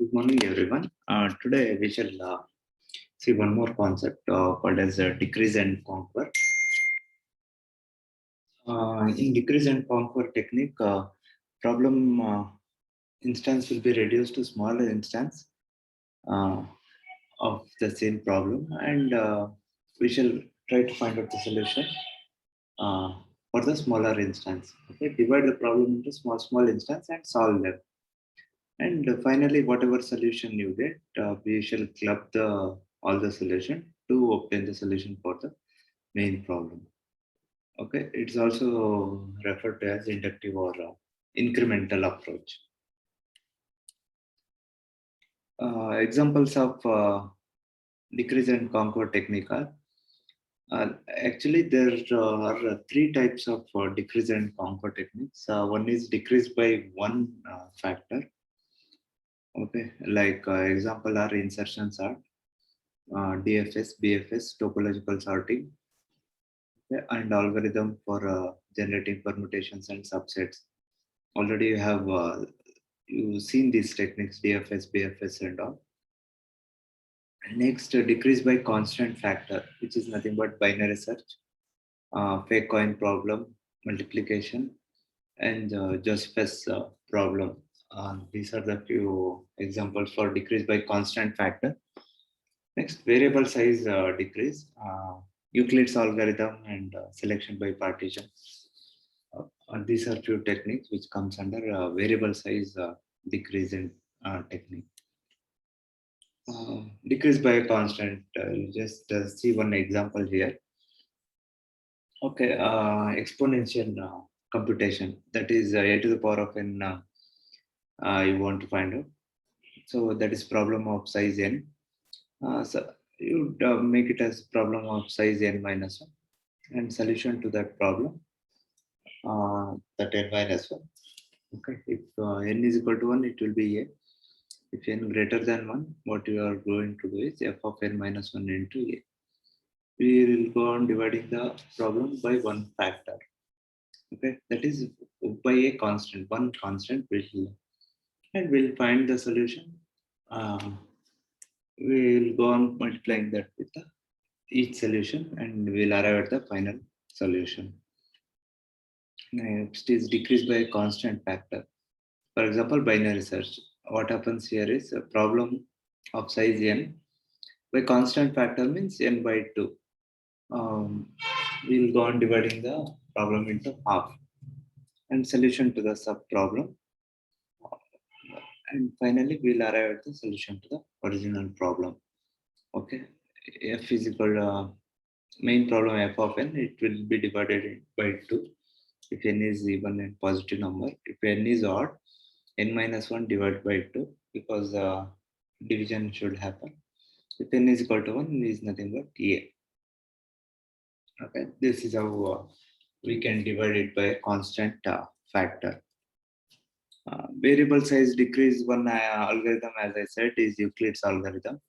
Good morning, everyone. Today we shall see one more concept called as decrease and conquer. In decrease and conquer technique, problem instance will be reduced to smaller instance uh, of the same problem, and we shall try to find out the solution uh, for the smaller instance. Okay, divide the problem into small instance and solve them. And finally, whatever solution you get, we shall club the all the solution to obtain the solution for the main problem. Okay, it's also referred to as inductive or incremental approach. Examples of decrease and conquer technique are actually there are three types of decrease and conquer techniques. One is decrease by one factor. Okay, like example are insertion sort, DFS, BFS, topological sorting, okay, and algorithm for generating permutations and subsets. Already you have you seen these techniques, DFS, BFS, and all. Next, decrease by constant factor, which is nothing but binary search, fake coin problem, multiplication, and Josephus problem. These are the few examples for decrease by constant factor. Next, variable size decrease, Euclid's algorithm, and selection by partition. These are few techniques which comes under variable size decrease in technique. Decrease by a constant. You just see one example here. Okay, exponential computation. That is a to the power of n. You want to find out. So that is problem of size n. So you make it as problem of size n minus 1 and solution to that problem that n minus 1. Okay, if n is equal to 1, it will be a. If n greater than 1, what you are going to do is f of n minus 1 into a. We will go on dividing the problem by one factor. Okay, that is by a constant, one constant will, and we'll find the solution. We will go on multiplying that with the each solution and we'll arrive at the final solution. Next is decreased by a constant factor. For example, binary search. What happens here is a problem of size n by constant factor means n by 2. We'll go on dividing the problem into half and solution to the sub problem. And finally, we'll arrive at the solution to the original problem. Okay, f is equal to main problem f of n, it will be divided by 2 if n is even and positive number. If n is odd, n minus 1 divided by 2 because division should happen. If n is equal to 1, is nothing but a. Okay, this is how we can divide it by a constant factor. Variable size decrease one algorithm, as I said, is Euclid's algorithm.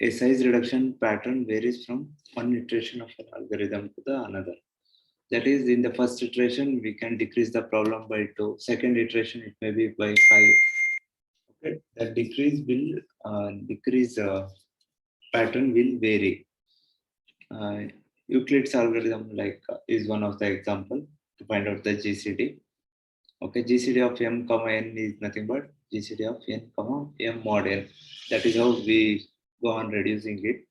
A size reduction pattern varies from one iteration of an algorithm to the another. That is, in the first iteration, we can decrease the problem by 2. Second iteration, it may be by 5. Okay, that decrease pattern will vary. Euclid's algorithm is one of the example to find out the GCD. Okay, GCD of m comma n is nothing but GCD of n comma m mod n. That is how we go on reducing it.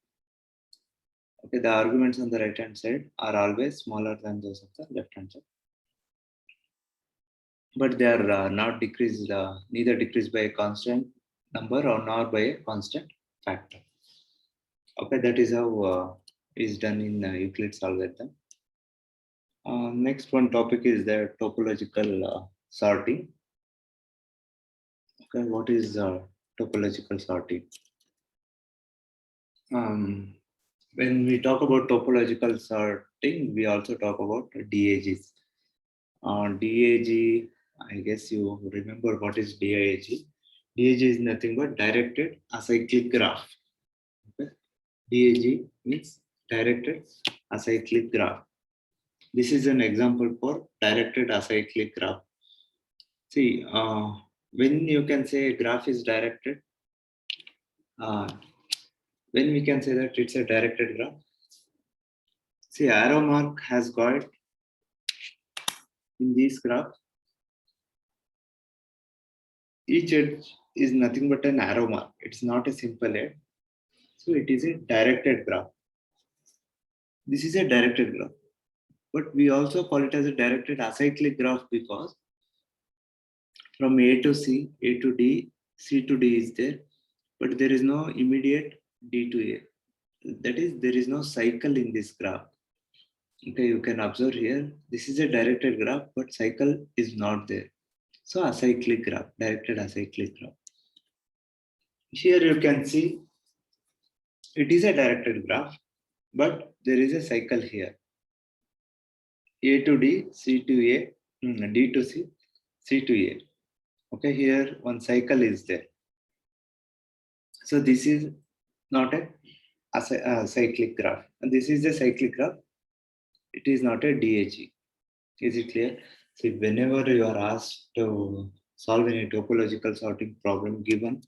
Okay, the arguments on the right hand side are always smaller than those of the left hand side. But they are not decreased, neither decreased by a constant number or nor by a constant factor. Okay, that is how is done in Euclid's algorithm. Next one topic is the topological sorting. Okay, what is topological sorting? When we talk about topological sorting, we also talk about DAGs. DAG, I guess you remember what is DAG. DAG is nothing but directed acyclic graph. Okay? DAG means directed acyclic graph. This is an example for directed acyclic graph. See, when you can say a graph is directed, when we can say that it's a directed graph. See, arrow mark has got in this graph. Each edge is nothing but an arrow mark. It's not a simple edge. So it is a directed graph. This is a directed graph. But we also call it as a directed acyclic graph because from A to C, A to D, C to D is there, but there is no immediate D to A. That is, there is no cycle in this graph. Okay, you can observe here, this is a directed graph, but cycle is not there. So acyclic graph, directed acyclic graph. Here you can see it is a directed graph, but there is a cycle here. A to D, C to A, D to C, C to A. Okay, here one cycle is there. So this is not a cyclic graph. And this is a cyclic graph. It is not a DAG. Is it clear? See, whenever you are asked to solve any topological sorting problem given,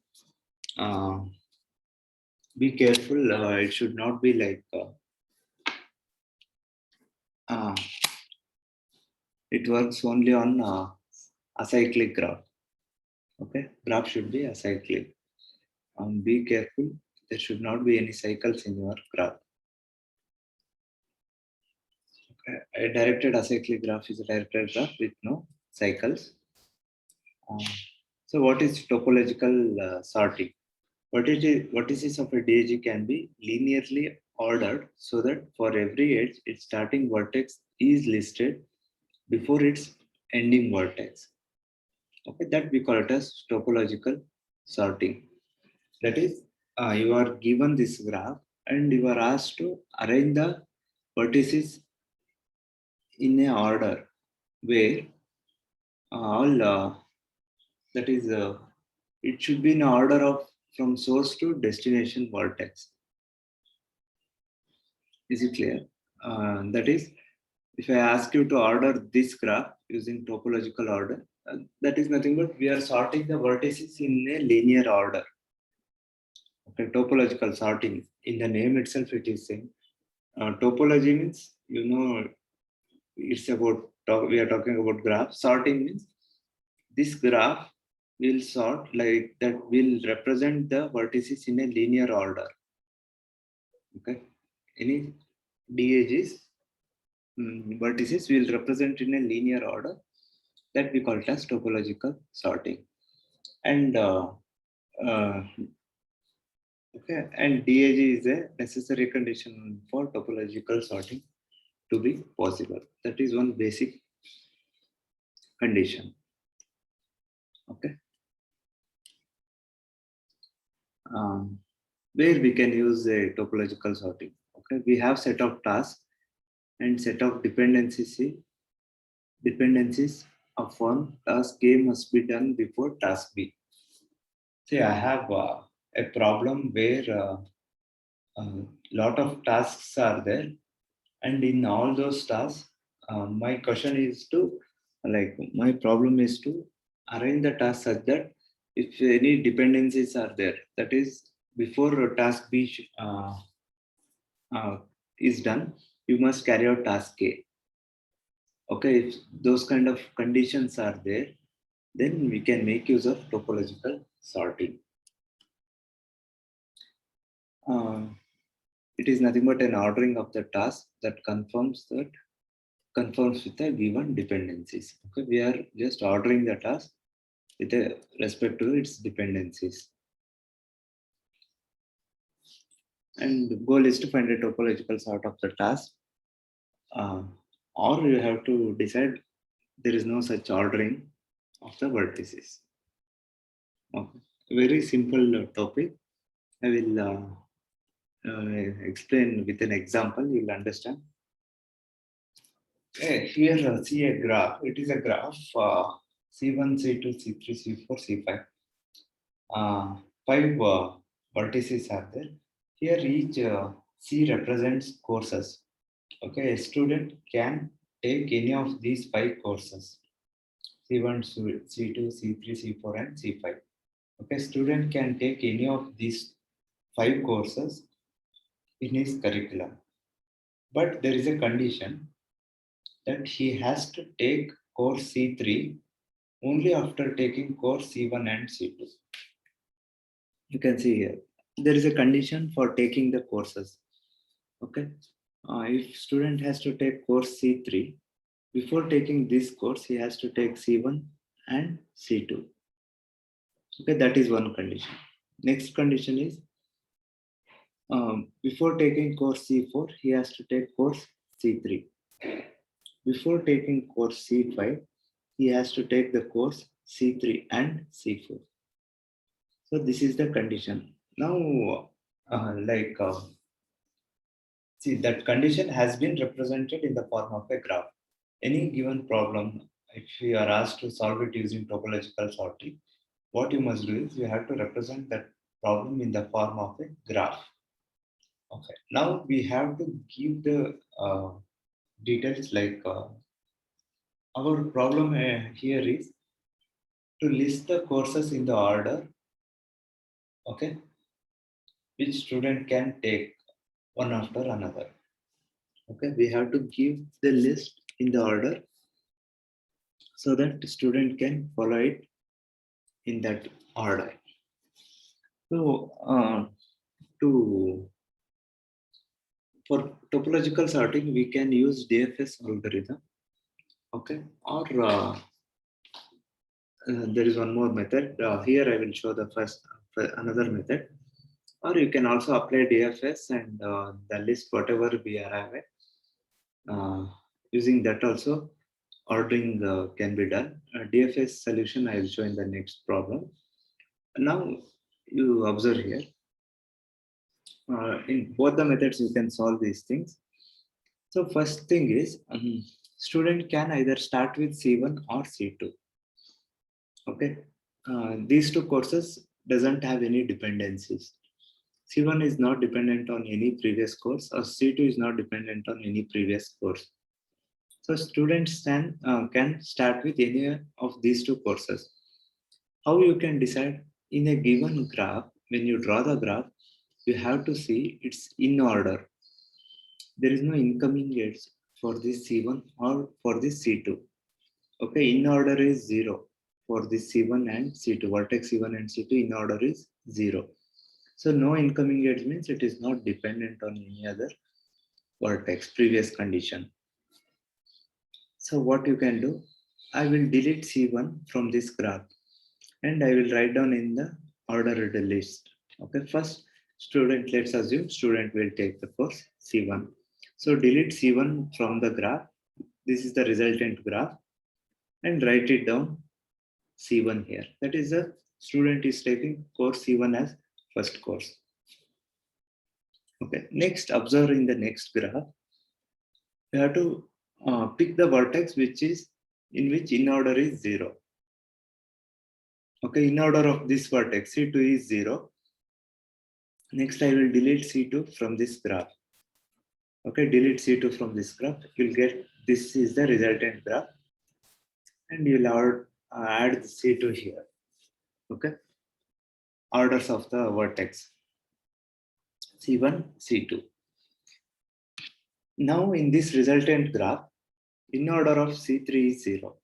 be careful. It should not be like it works only on acyclic graph. Okay, graph should be acyclic. Be careful. There should not be any cycles in your graph. Okay. A directed acyclic graph is a directed graph with no cycles. So what is topological sorting? What is of a DAG can be linearly ordered so that for every edge, its starting vertex is listed before its ending vertex. Okay, that we call it as topological sorting. That is, you are given this graph and you are asked to arrange the vertices in a order where all that is it should be in order of from source to destination vertex. Is it clear? That is, if I ask you to order this graph using topological order, that is nothing but we are sorting the vertices in a linear order. Okay, topological sorting. In the name itself, it is saying topology means, you know, it's about we are talking about graph. Sorting means this graph will sort like that will represent the vertices in a linear order. Okay, any DAGs vertices will represent in a linear order, that we call it as topological sorting. And okay, and DAG is a necessary condition for topological sorting to be possible. That is one basic condition. Okay. Where we can use a topological sorting. Okay, we have set of tasks and set of dependencies. Dependencies of one task A must be done before task B. See, I have a problem where a lot of tasks are there, and in all those tasks, my question is to my problem is to arrange the task such that if any dependencies are there, that is before task B is done, you must carry out task A. Okay, if those kind of conditions are there, then we can make use of topological sorting. It is nothing but an ordering of the task that conforms with the given dependencies. Okay, we are just ordering the task with respect to its dependencies. And the goal is to find a topological sort of the task, or you have to decide there is no such ordering of the vertices. Okay. Very simple topic. I will explain with an example, you'll understand. Here, see a graph. It is a graph C1, C2, C3, C4, C5. 5 vertices are there. Here, each C represents courses. Okay, a student can take any of these 5 courses. C1, C2, C3, C4, and C5. Okay, student can take any of these 5 courses in his curriculum. But there is a condition that he has to take course C3 only after taking course C1 and C2. You can see here, there is a condition for taking the courses. Okay, if student has to take course C3, before taking this course, he has to take C1 and C2. Okay, that is one condition. Next condition is before taking course C4, he has to take course C3. Before taking course C5, he has to take the course C3 and C4. So this is the condition. Now, see, that condition has been represented in the form of a graph. Any given problem, if you are asked to solve it using topological sorting, what you must do is you have to represent that problem in the form of a graph. Okay. Now we have to give the details like our problem here is to list the courses in the order, okay, which student can take one after another. Okay, we have to give the list in the order so that the student can follow it in that order. So for topological sorting, we can use DFS algorithm. Okay, or there is one more method. Here I will show the first another method. Or you can also apply DFS and the list whatever we arrive at. Using that also, ordering can be done. DFS solution I will show in the next problem. Now you observe here. In both the methods, you can solve these things. So first thing is, student can either start with C1 or C2. Okay, these two courses doesn't have any dependencies. C1 is not dependent on any previous course, or C2 is not dependent on any previous course. So students can start with any of these two courses. How you can decide? In a given graph, when you draw the graph, you have to see it's in order. There is no incoming edge for this C1 or for this C2. Okay, in order is 0 for this C1 and C2. Vertex C1 and C2 in order is 0. So no incoming edge means it is not dependent on any other vertex, previous condition. So what you can do, I will delete C1 from this graph and I will write down in the ordered list. Okay, first student, let's assume student will take the course C1. So delete C1 from the graph. This is the resultant graph and write it down C1 here. That is the student is taking course C1 as first course. Okay, next observe in the next graph. You have to pick the vertex which is in which in order is 0. Okay, in order of this vertex C2 is 0. Next I will delete C2 from this graph. Okay, delete C2 from this graph. You'll get this is the resultant graph and you'll add the C2 here. Okay, orders of the vertex C1, C2. Now in this resultant graph, in order of C3 is 0.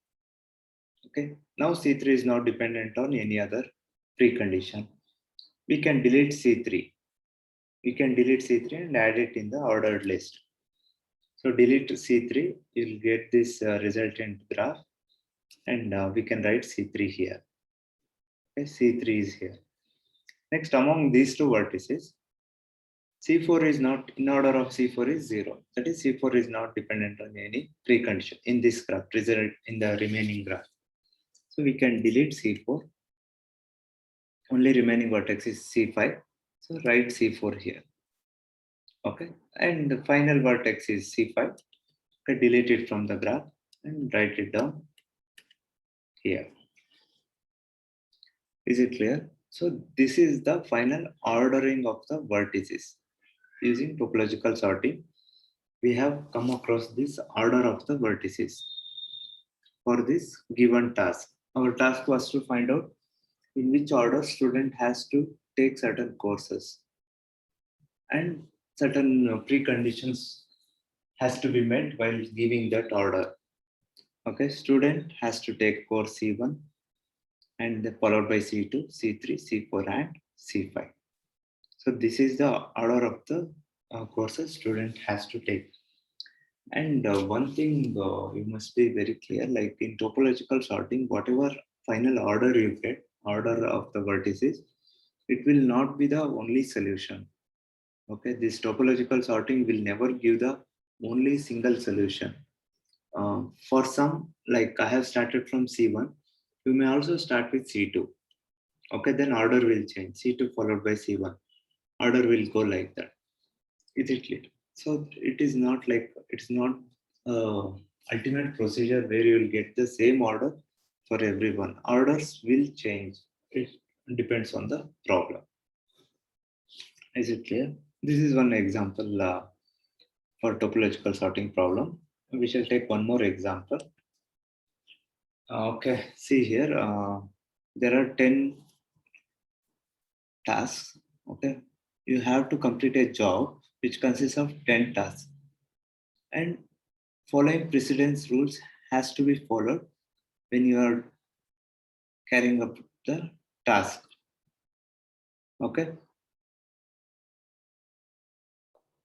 Okay, now C3 is not dependent on any other precondition. We can delete C3. We can delete C3 and add it in the ordered list. So delete C3, you'll get this resultant graph and we can write C3 here. Okay, C3 is here. Next, among these two vertices, C4 is not, in order of C4 is 0. That is C4 is not dependent on any precondition in this graph, result in the remaining graph. So we can delete C4. Only remaining vertex is C5. So write C4 here. Okay, and the final vertex is C5. Okay, delete it from the graph and write it down here. Is it clear? So this is the final ordering of the vertices. Using topological sorting, we have come across this order of the vertices. for this given task. Our task was to find out in which order student has to take certain courses, and certain preconditions has to be met while giving that order. Okay, student has to take course C1 and then followed by C2, C3, C4 and C5. So this is the order of the courses student has to take. And one thing you must be very clear, like in topological sorting, whatever final order you get, order of the vertices, it will not be the only solution. Okay, this topological sorting will never give the only single solution. For some, like I have started from C1, you may also start with C2. Okay, then order will change. C2 followed by C1. Order will go like that. Is it clear? So it is not like, it's not ultimate procedure where you will get the same order for everyone. Orders will change. It depends on the problem. Is it clear? This is one example for topological sorting problem. We shall take one more example. Okay, see here, there are 10 tasks. Okay, you have to complete a job which consists of 10 tasks, and following precedence rules has to be followed when you are carrying up the task. Okay,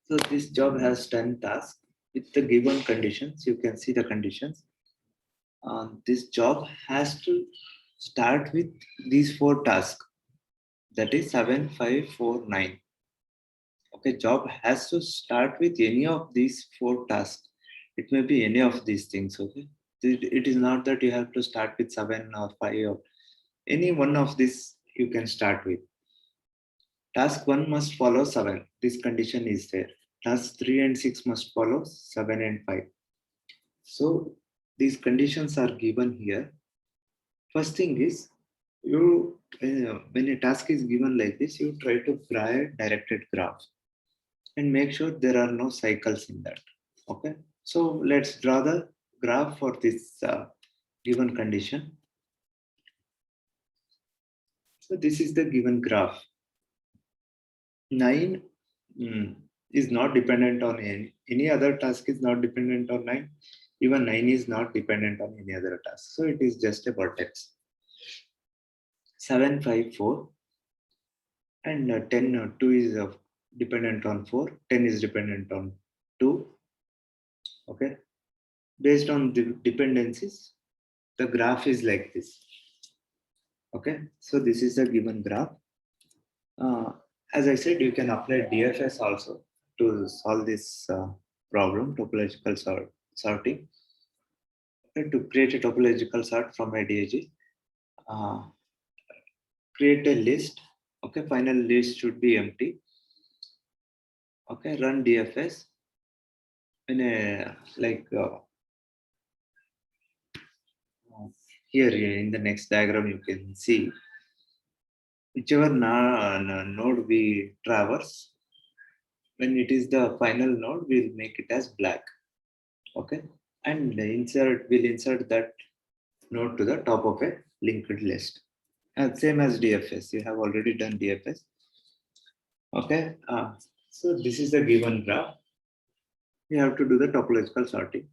so this job has 10 tasks with the given conditions. You can see the conditions. This job has to start with these 4 tasks, that is 7, 5, 4, 9. Okay, job has to start with any of these 4 tasks. It may be any of these things. Okay, it is not that you have to start with 7 or 5 or any one of these you can start with. Task 1 must follow 7. This condition is there. Task 3 and 6 must follow 7 and 5. So these conditions are given here. First thing is, you when a task is given like this, you try to draw a directed graph and make sure there are no cycles in that. Okay, so let's draw the graph for this given condition. So this is the given graph. 9 is not dependent on any other task, is not dependent on 9. Even 9 is not dependent on any other task. So it is just a vertex. 7, 5, 4 and 10, 2 is dependent on 4. 10 is dependent on 2. Okay. Based on the dependencies, the graph is like this. Okay. So this is the given graph. As I said, you can apply DFS also to solve this problem, topological sorting. To create a topological sort from a DAG, create a list. Okay, final list should be empty. Okay, run DFS in a like here in the next diagram you can see whichever node we traverse, when it is the final node, we'll make it as black. Okay, and we'll insert that node to the top of a linked list. And same as DFS, you have already done DFS. Okay, so this is the given graph. You have to do the topological sorting.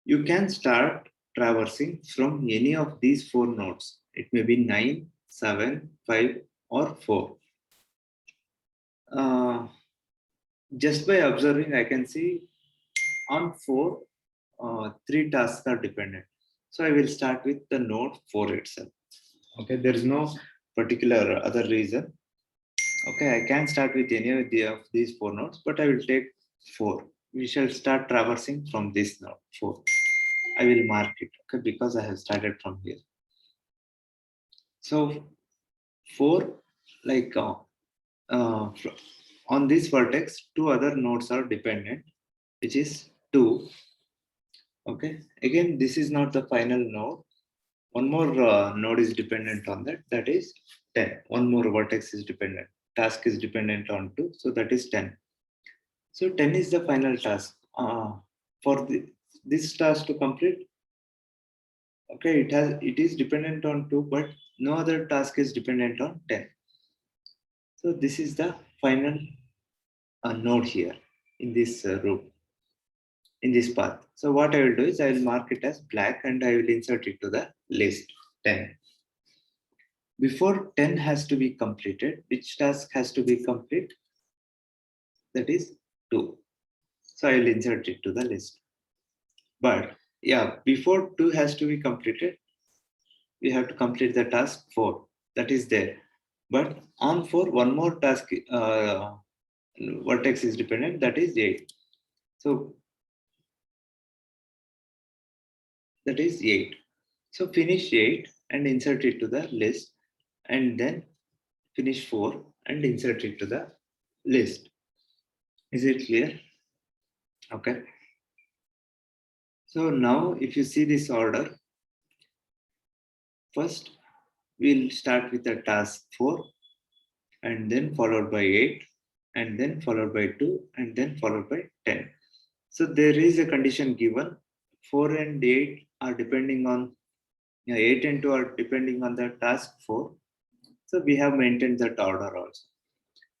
You can start traversing from any of these 4 nodes. It may be 9, 7, 5, or 4. Just by observing, I can see on 4, 3 tasks are dependent. So I will start with the node 4 itself. Okay, there is no particular other reason. Okay, I can start with any of these 4 nodes, but I will take 4. We shall start traversing from this node 4. I will mark it, okay, because I have started from here. So 4, like on this vertex, 2 other nodes are dependent, which is 2. Okay, again, this is not the final node. One more node is dependent on that, that is 10. One more vertex is dependent. Task is dependent on 2, so that is 10. So 10 is the final task. For this task to complete, Okay, it is dependent on 2, but no other task is dependent on 10. So this is the final node here in this row, in this path. So what I will do is I will mark it as black and I will insert it to the list 10. Before 10 has to be completed, which task has to be complete? That is 2. So I will insert it to the list. But yeah, before 2 has to be completed, we have to complete the task 4. That is there. But on 4, one more task vertex is dependent, that is 8. So that is 8. So finish 8 and insert it to the list, and then finish 4 and insert it to the list. Is it clear? Okay. So now if you see this order, first we'll start with the task 4 and then followed by 8 and then followed by 2 and then followed by 10. So there is a condition given, 4 and 8 are depending on, 8 and 2 are depending on the task 4. So we have maintained that order also.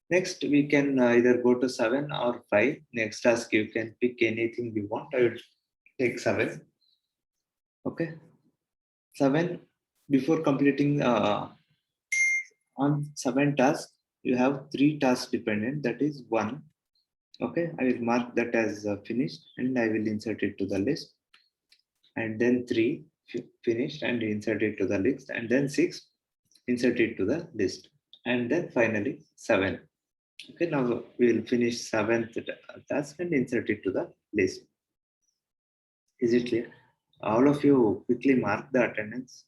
Next, we can either go to 7 or 5. Next task, you can pick anything you want. I will take 7. Okay. 7, before completing on 7 tasks, you have 3 tasks dependent. That is 1. Okay. I will mark that as finished and I will insert it to the list. And then 3 finished and insert it to the list. And then 6 insert it to the list. And then finally 7. Okay, now we will finish 7th task and insert it to the list. Is it clear? All of you quickly mark the attendance.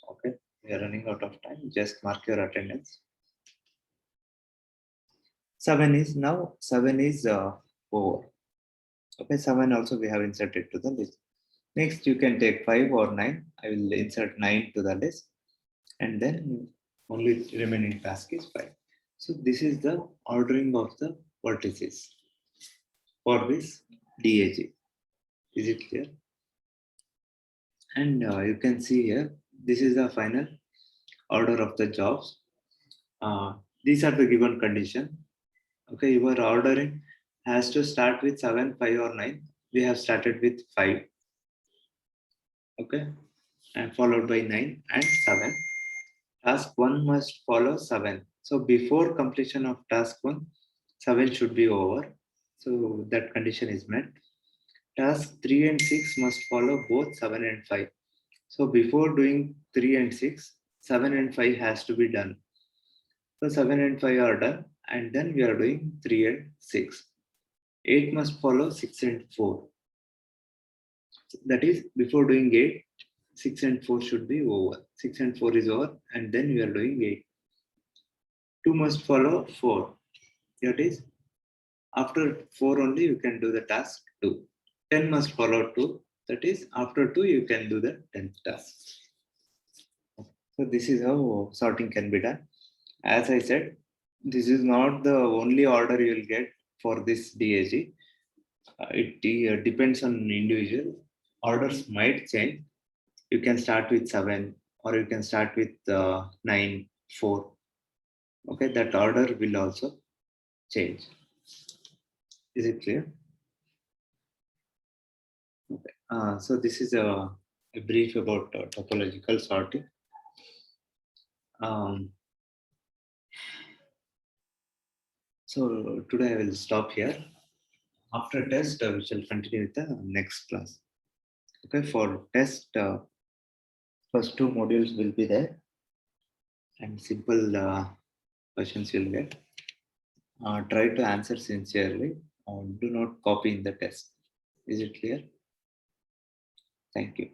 Okay, we are running out of time. Just mark your attendance. 7 is now, 7 is 4. Okay, 7 also we have inserted to the list. Next, you can take 5 or 9. I will insert 9 to the list. And then only remaining task is 5. So this is the ordering of the vertices for this DAG. Is it clear? And you can see here, this is the final order of the jobs. These are the given condition. Okay, your ordering has to start with 7, 5 or 9. We have started with 5. Okay, and followed by 9 and 7. Task 1 must follow 7. So before completion of task 1, 7 should be over. So that condition is met. Task 3 and 6 must follow both 7 and 5. So before doing 3 and 6, 7 and 5 has to be done. So 7 and 5 are done, and then we are doing 3 and 6. 8 must follow 6 and 4. That is, before doing 8, 6 and 4 should be over. 6 and 4 is over, and then we are doing 8. 2 must follow 4. That is, after 4 only you can do the task 2. 10 must follow 2. That is, after 2 you can do the 10th task. So this is how sorting can be done. As I said, this is not the only order you will get for this DAG. It depends on individual. Orders might change. You can start with 7 or you can start with 9, 4. Okay, that order will also change. Is it clear? Okay. So this is a brief about topological sorting. So today I will stop here. After test, we shall continue with the next class. Okay, for test, first 2 modules will be there and simple questions you'll get. Try to answer sincerely. Do not copy in the test. Is it clear? Thank you.